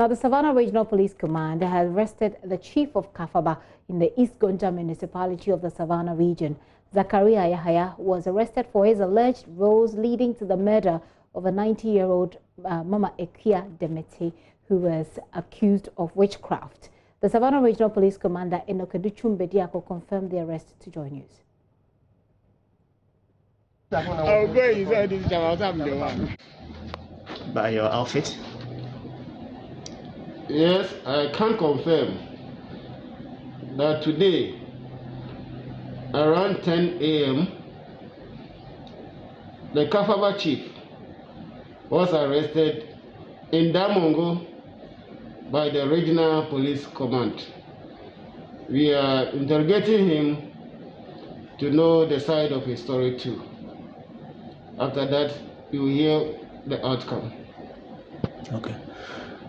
Now, the Savannah Regional Police Command has arrested the chief of Kafaba in the East Gonja municipality of the Savannah region. Zakaria Yahaya was arrested for his alleged roles leading to the murder of a 90-year-old Mama Ekia Demete, who was accused of witchcraft. The Savannah Regional Police Commander Enokeduchum Bediako confirmed the arrest to JoyNews. By your outfit? Yes, I can confirm that today, around 10 a.m., the Kafaba chief was arrested in Damongo by the Regional Police Command. We are interrogating him to know the side of his story too. After that, you will hear the outcome. Okay.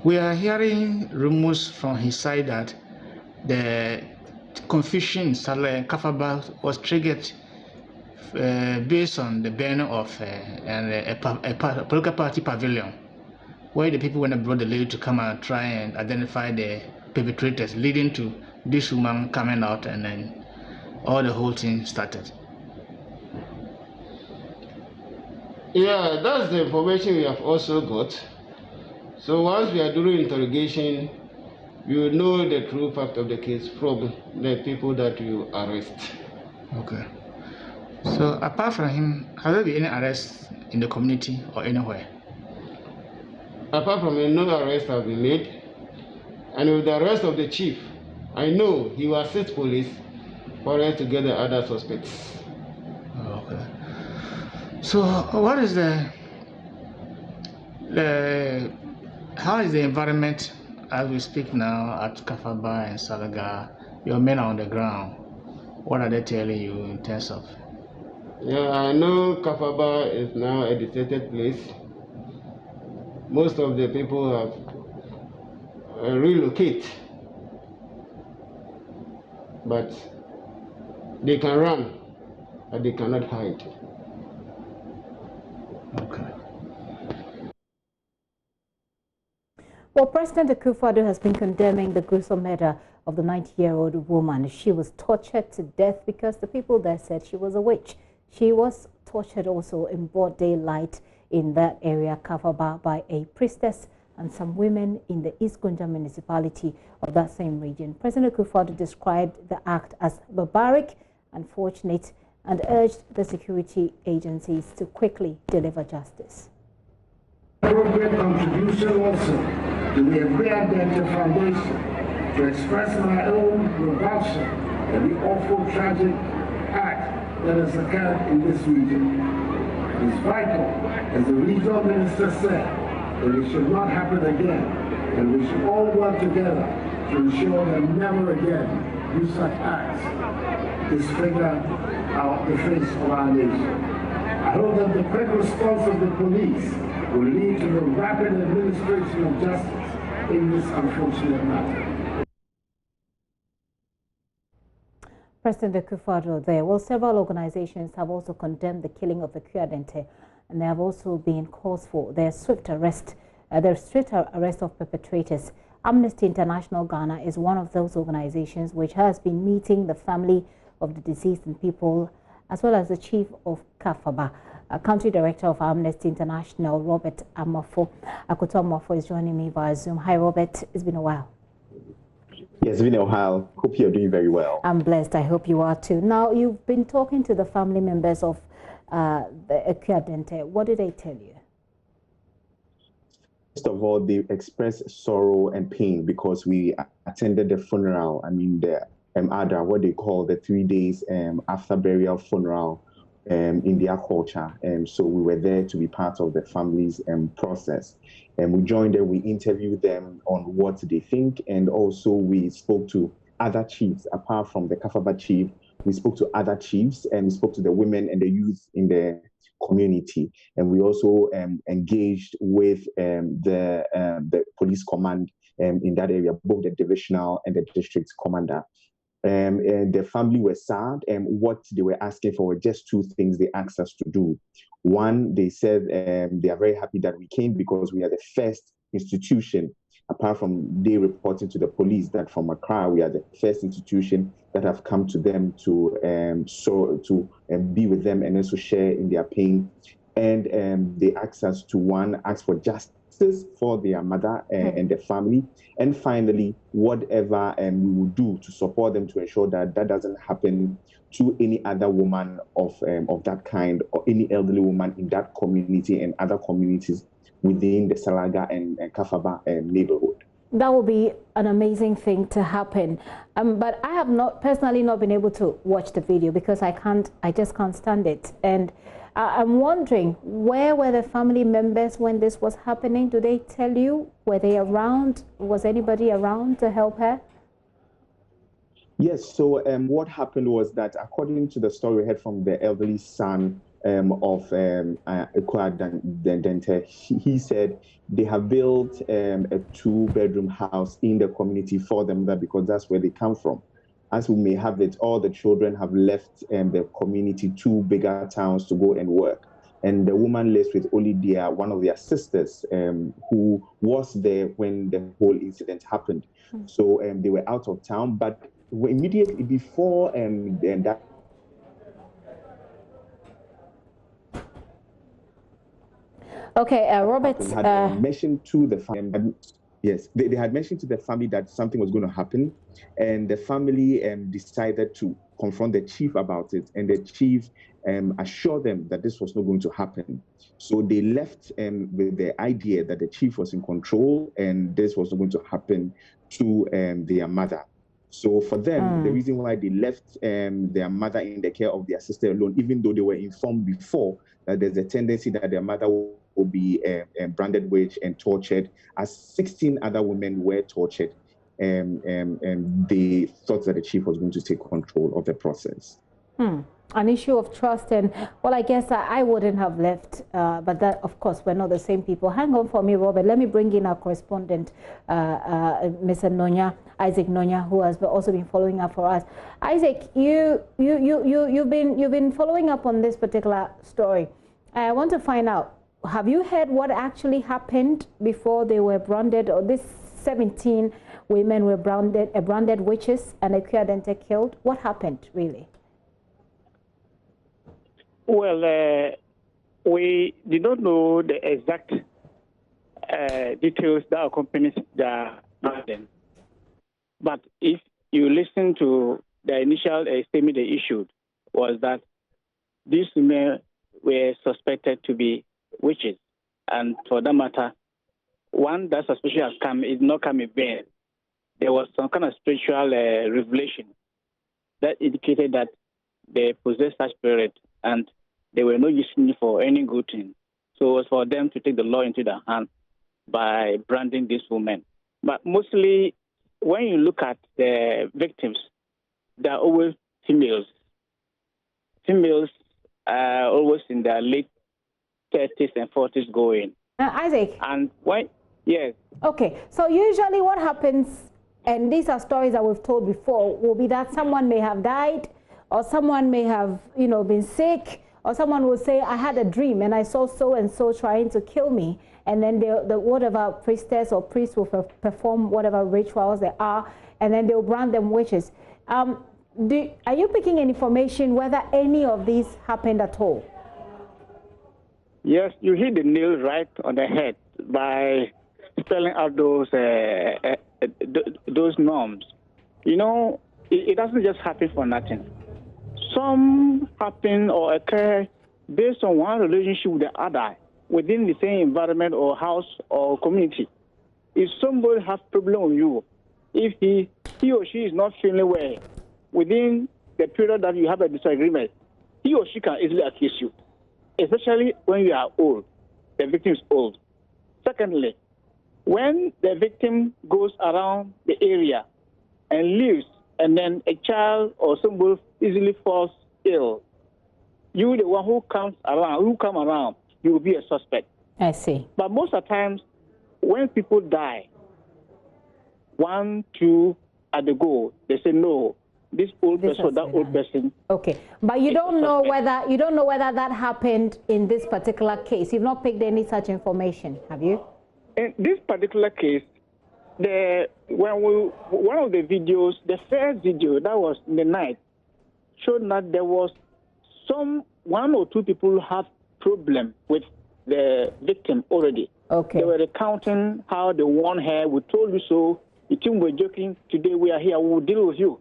We are hearing rumors from his side that the confusion in Kafaba was triggered based on the burning of a political party pavilion, where the people went and brought the lady to come and try and identify the perpetrators, leading to this woman coming out, and then all the whole thing started. Yeah, that's the information we have also got. So once we are doing interrogation, you will know the true fact of the case from the people that you arrest. Okay. So apart from him, have there been any arrests in the community or anywhere? Apart from him, no arrests have been made. And with the arrest of the chief, I know he will assist police for us to get the other suspects. Okay. So what is how is the environment as we speak now at Kafaba and Salaga? Your men are on the ground. What are they telling you in terms of? Yeah, I know Kafaba is now a deserted place. Most of the people have relocated, but they can run, but they cannot hide. Okay. Well, President Akufo-Addo has been condemning the gruesome murder of the 90-year-old woman. She was tortured to death because the people there said she was a witch. She was tortured also in broad daylight in that area, Kafaba, by a priestess and some women in the East Gonja municipality of that same region. President Akufo-Addo described the act as barbaric, unfortunate, and urged the security agencies to quickly deliver justice. Our great contribution also to the Agri-Identity Foundation to express my own revulsion at the awful tragic act that has occurred in this region. It is vital, as the regional minister said, that it should not happen again, and we should all work together to ensure that never again do such acts disfigure the face of our nation. I hope that the quick response of the police will lead to the rapid administration of justice in this unfortunate matter. President Akufo-Addo there. Well, several organizations have also condemned the killing of the Kuadente, and there have also been calls for their swift arrest of perpetrators. Amnesty International Ghana is one of those organizations which has been meeting the family of the deceased and people, as well as the chief of Kafaba. Country Director of Amnesty International, Robert Amafo, is joining me via Zoom. Hi, Robert. It's been a while. Yes, it's been a while. Hope you're doing very well. I'm blessed. I hope you are too. Now, you've been talking to the family members of the Kuadente. What did they tell you? First of all, they expressed sorrow and pain because we attended the funeral. I mean, the ADA, what they call the 3 days after burial funeral in their culture. So we were there to be part of the family's process. And we joined them, we interviewed them on what they think, and also we spoke to other chiefs. Apart from the Kafaba chief, we spoke to other chiefs, and we spoke to the women and the youth in the community. And we also engaged with the police command in that area, both the divisional and the district commander. And the family were sad, and what they were asking for were just two things they asked us to do. One, they said they are very happy that we came because we are the first institution apart from they reporting to the police that from Accra, we are the first institution that have come to them to be with them and also share in their pain. And they ask us to ask for justice for their mother and their family, and finally, whatever we will do to support them to ensure that that doesn't happen to any other woman of that kind, or any elderly woman in that community and other communities within the Salaga and Kafaba neighborhood. That would be an amazing thing to happen. But I have personally not been able to watch the video because I just can't stand it. And I'm wondering, where were the family members when this was happening? Do they tell you? Were they around? Was anybody around to help her? Yes, so what happened was that, according to the story we heard from the elderly son of Ekwa Dente, he said they have built a 2-bedroom house in the community for them, because that's where they come from. As we may have it, all the children have left the community to bigger towns to go and work. And the woman lives with only one of their sisters who was there when the whole incident happened. So they were out of town, but immediately before that. Okay, Robert had mentioned to the family. Yes, they had mentioned to the family that something was going to happen, and the family decided to confront the chief about it, and the chief assured them that this was not going to happen. So they left with the idea that the chief was in control and this was not going to happen to their mother. So for them, the reason why they left their mother in the care of their sister alone, even though they were informed before that there's a tendency that their mother will be branded witch and tortured, as 16 other women were tortured, and they thought that the chief was going to take control of the process. An issue of trust, and well, I guess I wouldn't have left, but that, of course, we're not the same people. Hang on for me, Robert. Let me bring in our correspondent, Mr. Nonya, Isaac Nonya, who has also been following up for us. Isaac, you've been following up on this particular story. I want to find out, have you heard what actually happened before they were branded, or this 17 women were branded witches and Ekwa Dente killed? What happened, really? Well, we did not know the exact details that accompanies the branding. But if you listen to the initial statement they issued, was that these women were suspected to be witches. And for that matter, one that suspicion has come is not come in vain. There was some kind of spiritual revelation that indicated that they possessed such spirit and they were not using it for any good thing. So it was for them to take the law into their hand by branding these women. But mostly, when you look at the victims, they're always females. Females are always in their late 30s and 40s going. Isaac. And why? Yes. Okay, so usually what happens, and these are stories that we've told before, will be that someone may have died, or someone may have, been sick, or someone will say, I had a dream and I saw so-and-so trying to kill me. And then the whatever priestess or priest will perform whatever rituals there are, and then they'll brand them witches. Are you picking any information whether any of these happened at all? Yes, you hit the nail right on the head by spelling out those norms. It doesn't just happen for nothing. Some happen or occur based on one relationship with the other within the same environment or house or community. If somebody has problem with you, if he or she is not feeling well within the period that you have a disagreement, he or she can easily accuse you, especially when you are old, the victim is old. Secondly, when the victim goes around the area and lives, and then a child or somebody easily falls ill, you, the one who come around, you will be a suspect. I see. But most of the times, when people die, 1, 2 at the goal, they say no. This old person, or that old person. Okay, but you don't know whether that happened in this particular case. You've not picked any such information, have you? In this particular case, one of the videos, the first video that was in the night, showed that there was one or two people who have problem with the victim already. Okay. They were recounting how they warned her. We told you so. You think we're joking? Today we are here. We will deal with you.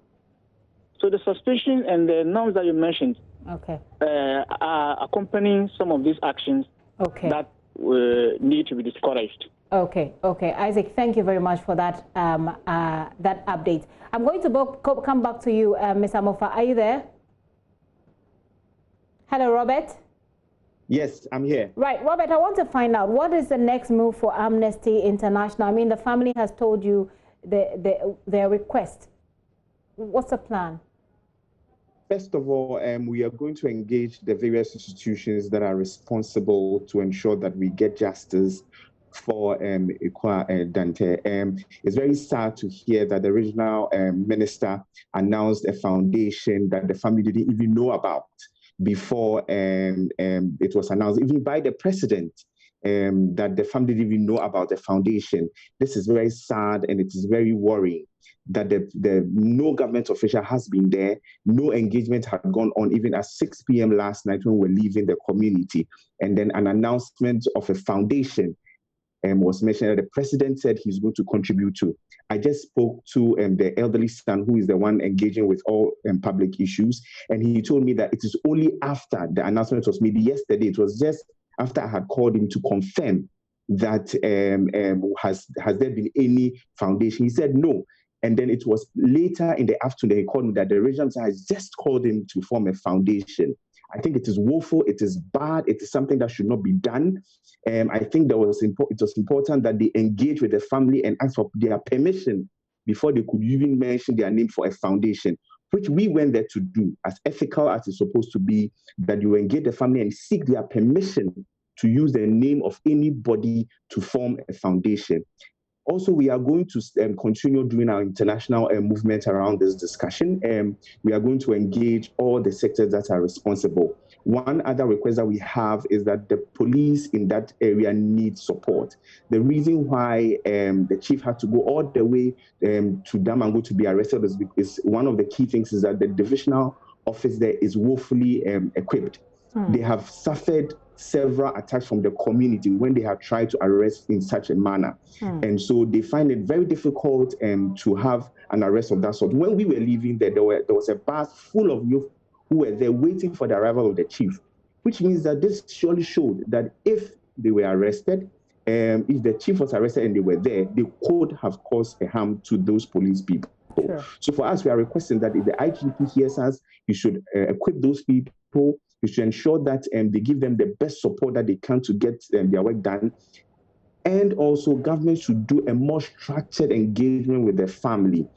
So the suspicion and the norms that you mentioned, okay, are accompanying some of these actions. Okay. That need to be discouraged. Okay, okay, Isaac, thank you very much for that that update. I'm going to come back to you, Ms. Amofa. Are you there? Hello, Robert. Yes, I'm here. Right, Robert, I want to find out, what is the next move for Amnesty International? I mean, the family has told you their request. What's the plan? First of all, we are going to engage the various institutions that are responsible to ensure that we get justice for Ikwa Dante. It's very sad to hear that the regional minister announced a foundation that the family didn't even know about before it was announced, even by the president, that the family didn't even know about the foundation. This is very sad, and it is very worrying that no government official has been there, no engagement had gone on even at 6 p.m. last night when we were leaving the community, and then an announcement of a foundation was mentioned that the president said he's going to contribute to. I just spoke to the elderly son, who is the one engaging with all public issues, and he told me that it is only after the announcement was made yesterday, it was just after I had called him to confirm that has there been any foundation. He said no. And then it was later in the afternoon he called me that the regional has just called him to form a foundation. I think it is woeful, it is bad, it is something that should not be done. I think it was important that they engage with the family and ask for their permission before they could even mention their name for a foundation, which we went there to do, as ethical as it's supposed to be, that you engage the family and seek their permission to use the name of anybody to form a foundation. Also, we are going to continue doing our international movement around this discussion. We are going to engage all the sectors that are responsible. One other request that we have is that the police in that area need support. The reason why the chief had to go all the way to Damango to be arrested is one of the key things is that the divisional office there is woefully equipped. They have suffered several attacks from the community when they have tried to arrest in such a manner. And so they find it very difficult to have an arrest of that sort. When we were leaving there, there was a bus full of youth who were there waiting for the arrival of the chief, which means that this surely showed that if they were arrested, if the chief was arrested and they were there, they could have caused a harm to those police people. Sure. So for us, we are requesting that if the IGP hears us, you should equip those people. We should ensure that they give them the best support that they can to get their work done. And also, government should do a more structured engagement with the family.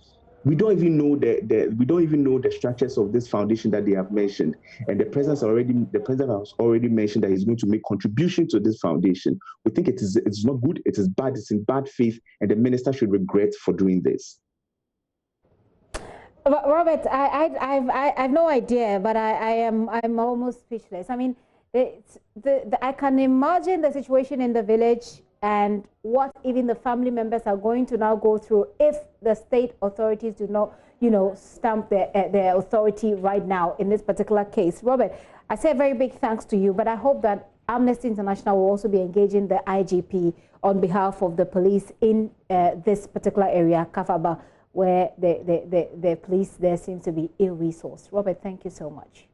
We don't even know the structures of this foundation that they have mentioned. And the president has already mentioned that he's going to make contribution to this foundation. We think it's not good, it is bad, it's in bad faith, and the minister should regret for doing this. Robert, I have no idea, but I'm almost speechless. I mean, I can imagine the situation in the village and what even the family members are going to now go through if the state authorities do not, stamp their authority right now in this particular case. Robert, I say a very big thanks to you, but I hope that Amnesty International will also be engaging the IGP on behalf of the police in this particular area, Kafaba, where the police there seems to be ill-resourced. Robert, thank you so much.